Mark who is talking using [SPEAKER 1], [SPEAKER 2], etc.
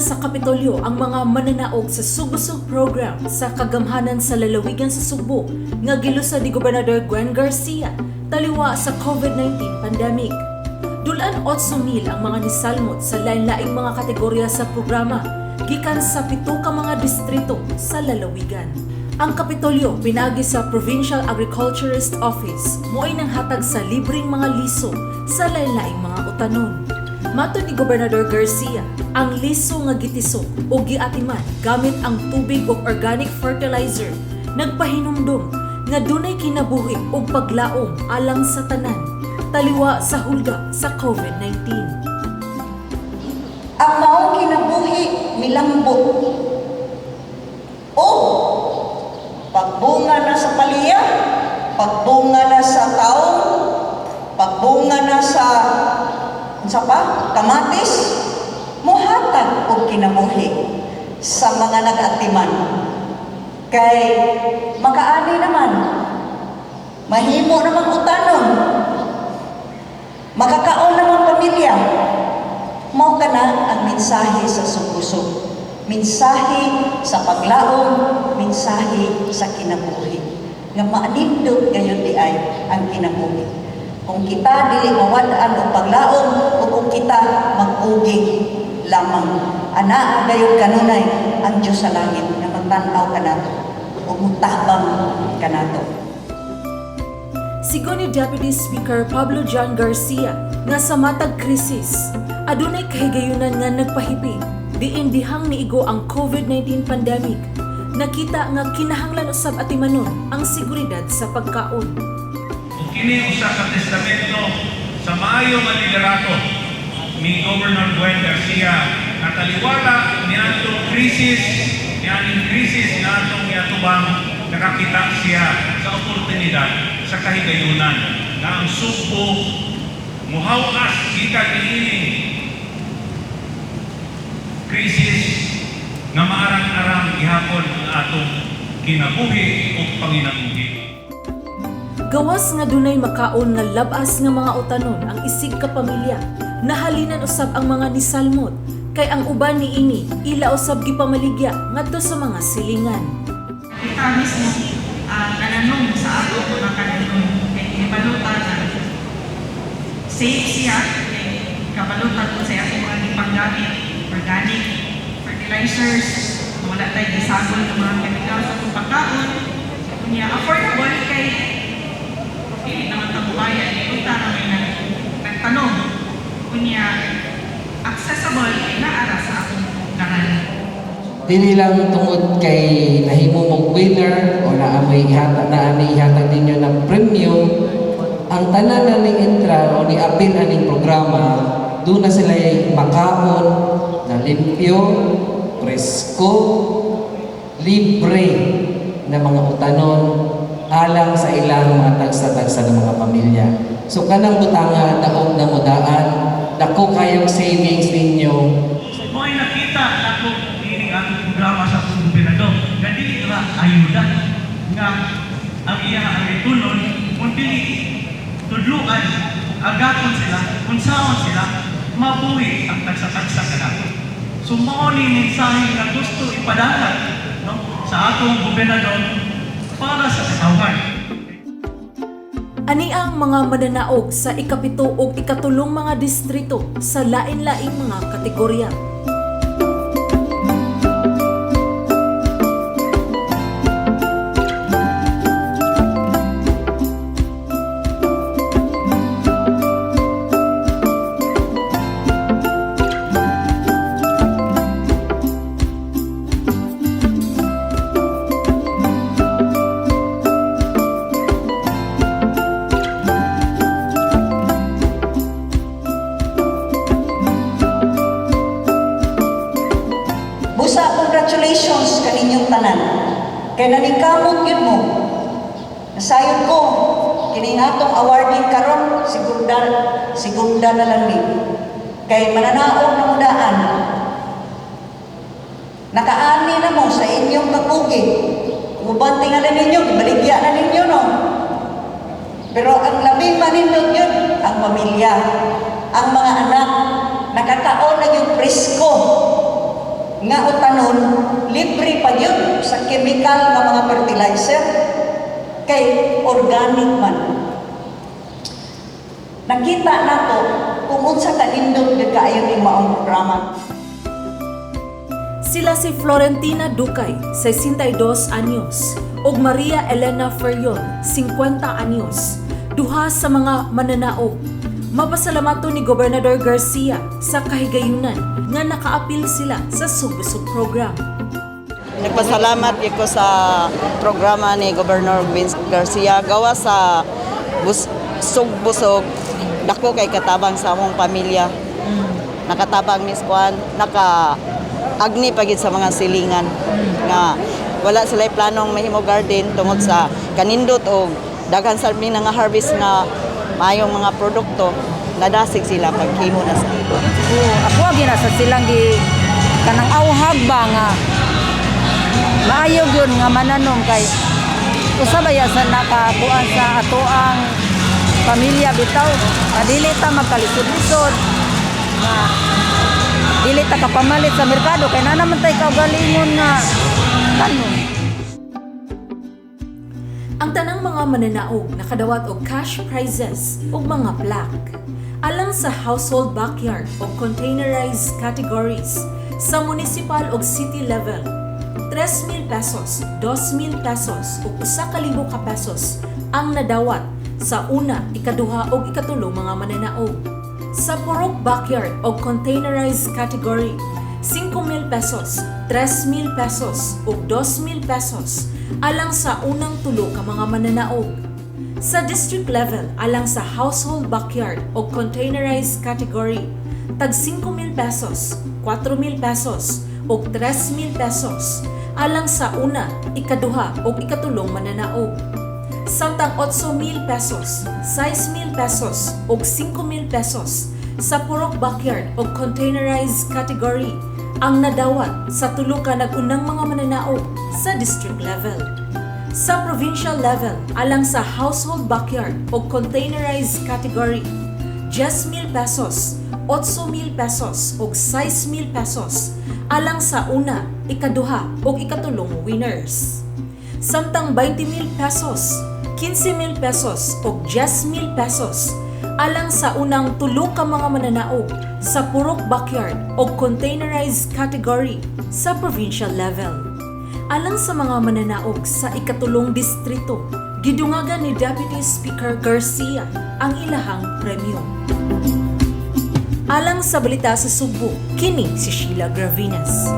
[SPEAKER 1] sa Kapitolyo ang mga mananaog sa Sugbusog program sa kagamhanan sa lalawigan sa Sugbo nga gilusa ni Gobernador Gwen Garcia taliwa sa COVID-19 pandemic. Dulan 8,000 ang mga nisalmot sa lain-laing mga kategorya sa programa gikan sa 7 ka mga distrito sa lalawigan. Ang Kapitolyo pinagi sa Provincial Agriculturist Office mo'y nang hatag sa libreng mga liso sa lain-laing mga utanon. Matud ni Gobernador Garcia, ang liso nga gitisok o giatiman gamit ang tubig o organic fertilizer nagpahinumdum nga dunay kinabuhi o paglaom alang sa tanan taliwa sa hulga sa COVID-19.
[SPEAKER 2] Ang maong kinabuhi milambot o pagbunga na sa palya, pagbunga na sa taong, pagbunga na sa kamatis, muhatag og kinabuhi sa mga nag-atiman. Kay makaani naman, mahimo naman utanon, makakaon naman pamilya. Mao kana ang mensahe sa Sugbusog. Mensahe sa paglaom, mensahe sa kinabuhi. Nga maanindot gayon di ay ang kinabuhi. Kung kita dili mawad-an o paglaom o kung kita mag-ugig lamang. Ana gayon kanunay ang Diyos sa langit nga magtanaw kanato o mutabang kanato.
[SPEAKER 1] Sigon ni Deputy Speaker Pablo John Garcia nga sa matag krisis, adunay kahigayunan nga nagpahipi diin dihang niigo ang COVID-19 pandemic. Nakita nga kinahanglan usab atimanon ang seguridad sa pagkaon.
[SPEAKER 3] Kini usa ka testamento sa maayo nga liderato ni Governor Gwen Garcia na taliwala ni atong krisis nga atong giatubang nakakita siya sa oportunidad sa kahigayunan nga ang Sugbo muhawas gikan niining krisis nga maarang-arang gihapon ang atong kinabuhi o panginabuhi.
[SPEAKER 1] Gawas nga dunay makaon nga labas nga mga utanon ang isig ka pamilya, nahalinan usab ang mga nisalmot, kay ang uban ni ini ila usab gipamaligya ngadto sa mga silingan.
[SPEAKER 4] Kita mismo nananong sa ato mga kanunong kay ibalutan na safe siya, kabalutan po sa ating mga gipanggamit, organic fertilizers, wala tayo gisagol ng mga chemical sa pagkaon, kunya affordable kay hindi naman tabuhayan, punta namin nagtanong, kunya accessible na ara sa akong kanan.
[SPEAKER 5] Dili lang tungod kay nahimo mong winner o naamay ihatag ninyo ng premium, ang tanan na ning entra o ni apil aning programa, doon na sila makaon na limpyo, presko, libre na mga utanon alang sa ilang mga tagsa-tagsa ng mga pamilya. So kanang butangan, daog na mudaan, dako kayong savings ninyo.
[SPEAKER 3] Mo'y nakita ako ini ang programa sa Gobernador. Dili ra ayuda nga ang iya ang itunon kung dili tudluan, agaton sila, unsaon sila, mabuhi ang tagsa-tagsa kanato. So mao ni mensahe nga gusto ipadala no, sa atong Gobernador para sa katawhan.
[SPEAKER 1] Ani ang mga mananaog sa ikapito o ikatulong mga distrito sa lain-laing mga kategorya.
[SPEAKER 2] Congratulations kaninyong tanan. Kay naningkamot yun mo. Nasayod ko, kining atong awarding karon segunda na lang ni. Kay mananaog na mudaan. Nakaani na mo sa inyong kapugi. Uban tingalan ninyo, ibaligya na ninyo no. Pero ang labing manindot yun, ang pamilya, ang mga anak, nakakaon na yung presko. nga utanon libre pa yun sa chemical nga mga fertilizer kay organic man. Nakita nato kung unsa kanindot gid kaayo ni maong programa.
[SPEAKER 1] Sila si Florentina Ducay, 62 anyos, ug Maria Elena Ferrion, 50 anyos, duha sa mga mananaog. Mapasalamato ni Gobernador Garcia sa kahigayunan nga nakaapil sila sa Sugbusog program.
[SPEAKER 6] Nagpasalamat ko sa programa ni Governor Vince Garcia gawa sa Sugbusog dako kay katabang sa among pamilya. Nakatabang ni Squan, agni pagid sa mga silingan nga wala sila planong mahimo garden tungod sa kanindot o daghan sa mi nga harvest nga maayong mga produkto nadasig sila paghimo na sa
[SPEAKER 7] Ako gina sa silang kanang awhag ba nga maayo yun nga mananom kay usabaya sa nakakuan sa atoang pamilya bitaw dili ta magkalisod-lisod nga dili ta kapamalit sa merkado kay na naman tay kaugalingon nga tanom.
[SPEAKER 1] Ang tanang mga mananaog nakadawat og cash prizes ug mga plaque alang sa household backyard o containerized categories sa municipal ug city level. 3,000 pesos, 2,000 pesos ug 1,000 ka pesos ang nadawat sa una, ikaduha ug ikatulo mga mananaog. Sa purok backyard o containerized category, 5,000 pesos, 3,000 pesos ug 2,000 pesos alang sa unang tulo ka mga mananaog. Sa district level, alang sa household backyard o containerized category, tag 5,000 pesos, 4,000 pesos ug 3,000 pesos alang sa una, ikaduha ug ikatulong mananaog. Samtang 8,000 pesos, 6,000 pesos ug 5,000 pesos sa purok backyard o containerized category ang nadawat sa tulo ka nag-unang mga mananaog sa district level. Sa provincial level, alang sa household backyard o containerized category, 10,000 pesos, 8,000 pesos ug 6,000 pesos alang sa una, ikaduha ug ikatulong winners. Samtang 20,000 pesos, 15,000 pesos ug 10,000 pesos alang sa unang tulo ka mga mananaog sa purok backyard o containerized category sa provincial level. Alang sa mga mananaog sa ikatulong distrito, gidungagan ni Deputy Speaker Garcia ang ilahang premyo. Alang sa balita sa Subo, kini si Sheila Gravinas.